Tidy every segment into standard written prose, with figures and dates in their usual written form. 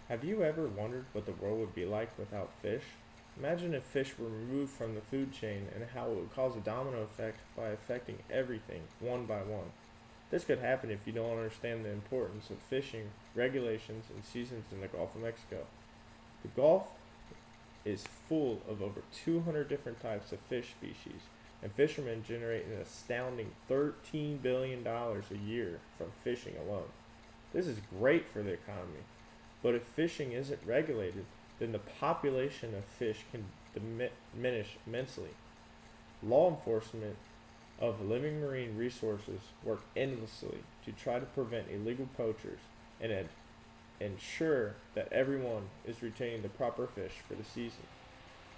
Have you ever wondered what the world would be like without fish? Imagine if fish were removed from the food chain and how it would cause a domino effect by affecting everything one by one. This could happen if you don't understand the importance of fishing, regulations, and seasons in the Gulf of Mexico. The Gulf is full of over 200 different types of fish species, and fishermen generate an astounding $13 billion a year from fishing alone. This is great for the economy, but if fishing isn't regulated, then the population of fish can diminish immensely. Law enforcement of living marine resources work endlessly to try to prevent illegal poachers and ensure that everyone is retaining the proper fish for the season.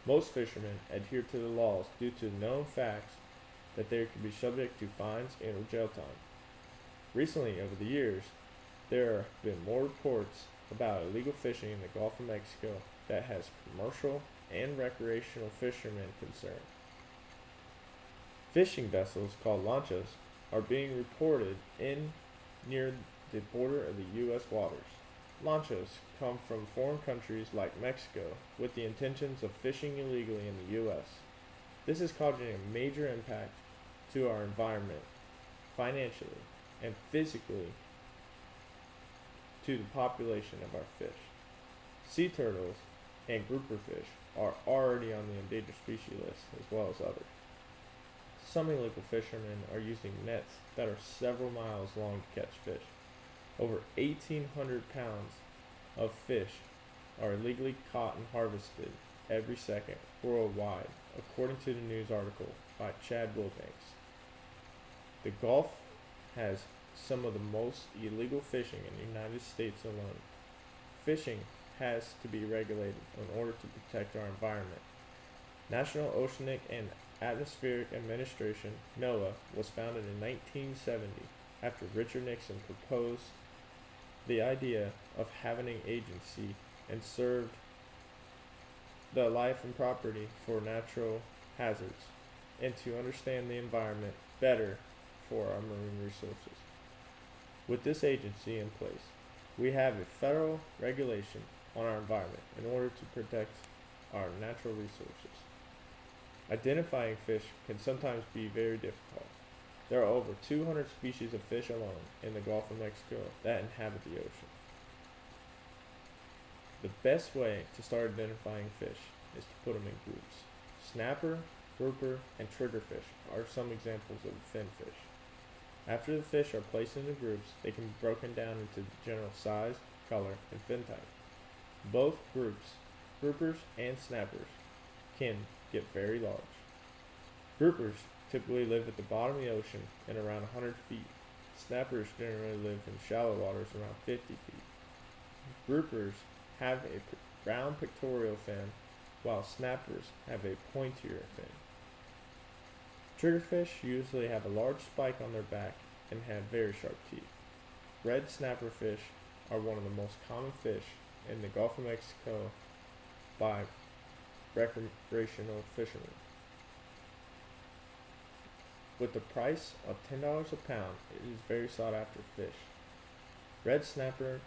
Most fishermen adhere to the laws due to known facts that they could be subject to fines and or jail time. Recently, over the years, there have been more reports about illegal fishing in the Gulf of Mexico that has commercial and recreational fishermen concerned. Fishing vessels called lanchas are being reported in near the border of the U.S. waters. Lanchas come from foreign countries like Mexico with the intentions of fishing illegally in the U.S. This is causing a major impact to our environment, financially, and physically to the population of our fish. Sea turtles and grouper fish are already on the endangered species list as well as others. Some illegal fishermen are using nets that are several miles long to catch fish. Over 1,800 pounds of fish are illegally caught and harvested every second worldwide, according to the news article by Chad Wilbanks. The Gulf has some of the most illegal fishing in the United States alone. Fishing has to be regulated in order to protect our environment. National Oceanic and Atmospheric Administration, NOAA, was founded in 1970 after Richard Nixon proposed the idea of having an agency and served the life and property for natural hazards and to understand the environment better for our marine resources. With this agency in place, we have a federal regulation on our environment in order to protect our natural resources. Identifying fish can sometimes be very difficult. There are over 200 species of fish alone in the Gulf of Mexico that inhabit the ocean. The best way to start identifying fish is to put them in groups. Snapper, grouper, and triggerfish are some examples of finfish. After the fish are placed into groups, they can be broken down into the general size, color, and fin type. Both groups, groupers and snappers, can get very large. Groupers typically live at the bottom of the ocean and around 100 feet. Snappers generally live in shallow waters around 50 feet. Groupers have a round pectoral fin, while snappers have a pointier fin. Triggerfish usually have a large spike on their back and have very sharp teeth. Red snapper fish are one of the most common fish in the Gulf of Mexico by recreational fishermen. With the price of $10 a pound, it is very sought after fish. Red snapper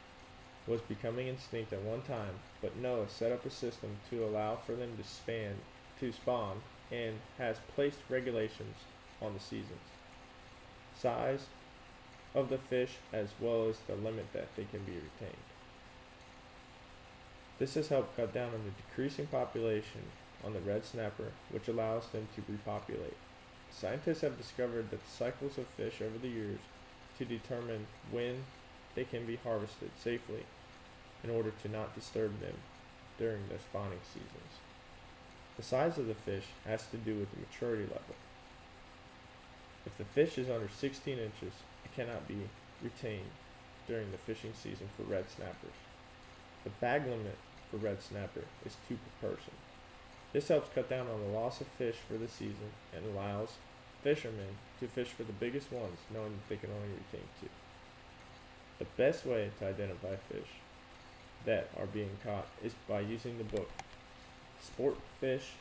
was becoming extinct at one time, but NOAA set up a system to allow for them to spawn and has placed regulations on the seasons, size of the fish, as well as the limit that they can be retained. This has helped cut down on the decreasing population on the red snapper, which allows them to repopulate. Scientists have discovered that the cycles of fish over the years to determine when they can be harvested safely in order to not disturb them during their spawning seasons. The size of the fish has to do with the maturity level. If the fish is under 16 inches, it cannot be retained during the fishing season for red snappers. The bag limit for red snapper is 2 per person. This helps cut down on the loss of fish for the season and allows fishermen to fish for the biggest ones, knowing that they can only retain 2. The best way to identify fish that are being caught is by using the book Sport Fish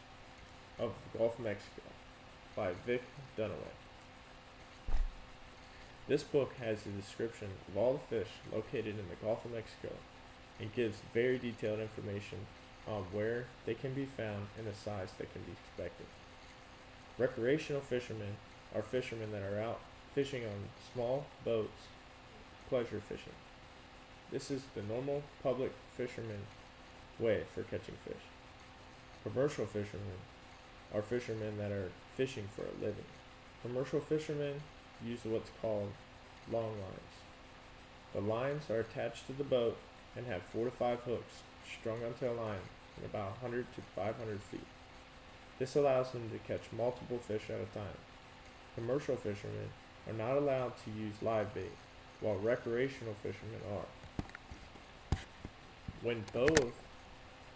of the Gulf of Mexico by Vic Dunaway. This book has a description of all the fish located in the Gulf of Mexico and gives very detailed information on where they can be found and the size that can be expected. Recreational fishermen are fishermen that are out fishing on small boats, pleasure fishing. This is the normal public fisherman way for catching fish. Commercial fishermen are fishermen that are fishing for a living. Commercial fishermen use what's called long lines. The lines are attached to the boat and have 4 to 5 hooks strung onto a line in about 100 to 500 feet. This allows them to catch multiple fish at a time. Commercial fishermen are not allowed to use live bait, while recreational fishermen are. When both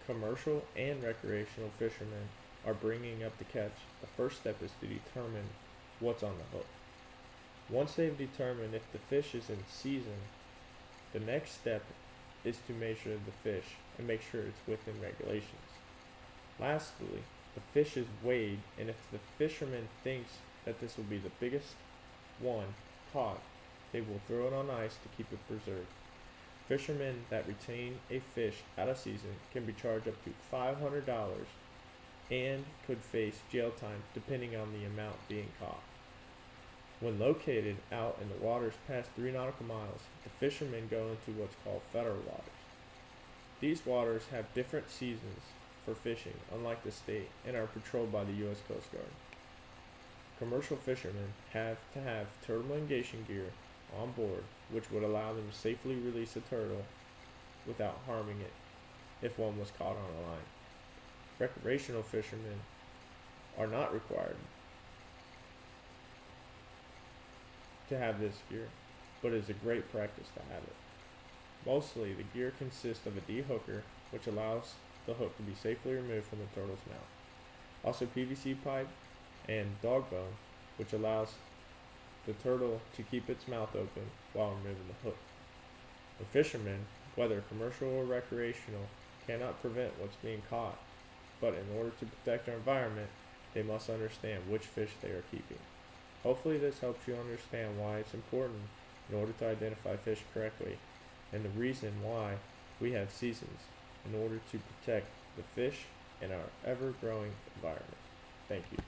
commercial and recreational fishermen are bringing up the catch, the first step is to determine what's on the hook. Once they've determined if the fish is in season, the next step is to measure the fish and make sure it's within regulations. Lastly, the fish is weighed, and if the fisherman thinks that this will be the biggest one caught, they will throw it on ice to keep it preserved. Fishermen that retain a fish out of season can be charged up to $500 and could face jail time depending on the amount being caught. When located out in the waters past 3 nautical miles, the fishermen go into what's called federal waters. These waters have different seasons for fishing, unlike the state, and are patrolled by the U.S. Coast Guard. Commercial fishermen have to have turtle mitigation gear on board, which would allow them to safely release a turtle without harming it if one was caught on a line. Recreational fishermen are not required to have this gear, but it is a great practice to have it. Mostly, the gear consists of a de-hooker, which allows the hook to be safely removed from the turtle's mouth. Also PVC pipe and dog bone, which allows the turtle to keep its mouth open while removing the hook. The fishermen, whether commercial or recreational, cannot prevent what's being caught, but in order to protect our environment, they must understand which fish they are keeping. Hopefully this helps you understand why it's important in order to identify fish correctly, and the reason why we have seasons in order to protect the fish in our ever-growing environment. Thank you.